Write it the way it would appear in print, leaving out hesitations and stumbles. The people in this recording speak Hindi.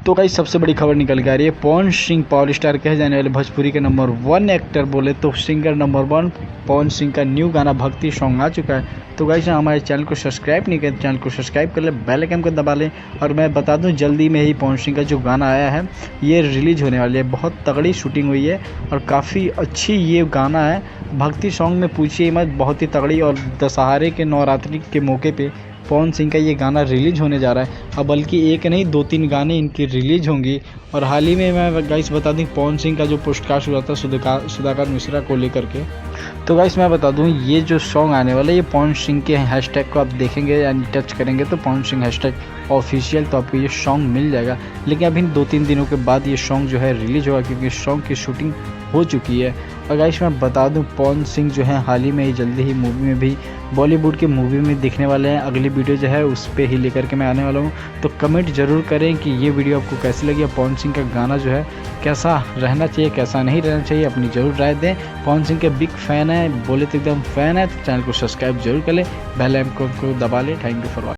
तो गाइस सबसे बड़ी खबर निकल के आ रही है। पवन सिंह पावर स्टार कहे जाने वाले भोजपुरी के नंबर 1 एक्टर बोले तो सिंगर नंबर 1 पवन सिंह का न्यू गाना भक्ति सॉन्ग आ चुका है। तो गाइस हमारे चैनल को सब्सक्राइब नहीं किया, चैनल को सब्सक्राइब कर ले, बेल आइकन को दबा लें। और मैं बता दूं जल्दी में ही पवन सिंह का जो गाना आया है ये रिलीज होने वाली है। बहुत तगड़ी शूटिंग हुई है और काफ़ी अच्छी ये गाना है। भक्ति सॉन्ग में पूछिए मत, बहुत ही तगड़ी। और दशहरे के नवरात्रि के मौके पे पवन सिंह का ये गाना रिलीज होने जा रहा है। अब बल्कि एक नहीं 2-3 गाने इनकी रिलीज होंगी। और हाल ही में मैं गाइस बता दूं पवन सिंह का जो पोस्टकास्ट हुआ था सुधाकर मिश्रा को लेकर के, तो गाइस मैं बता दूं ये जो सॉन्ग आने वाला है ये पवन सिंह के हैशटैग को आप देखेंगे यानी टच करेंगे तो पवन सिंह हैशटैग ऑफिशियल, तो आपको ये सॉन्ग मिल जाएगा। लेकिन अभी 2-3 दिनों के बाद ये सॉन्ग जो है रिलीज होगा क्योंकि सॉन्ग की शूटिंग हो चुकी है। और गाइस मैं बता दूं पवन सिंह जो है हाल ही में ही जल्दी ही मूवी में भी बॉलीवुड के मूवी में दिखने वाले हैं। अगली वीडियो जो है उस पर ही लेकर के मैं आने वाला हूँ। तो कमेंट ज़रूर करें कि ये वीडियो आपको कैसी लगी। पवन सिंह का गाना जो है कैसा रहना चाहिए कैसा नहीं रहना चाहिए अपनी ज़रूर राय दें। पवन सिंह के बिग फ़ैन है, बोले तो एकदम फ़ैन है। तो चैनल को सब्सक्राइब जरूर कर लें, बेल आइकन को दबा लें। Thank you for watching.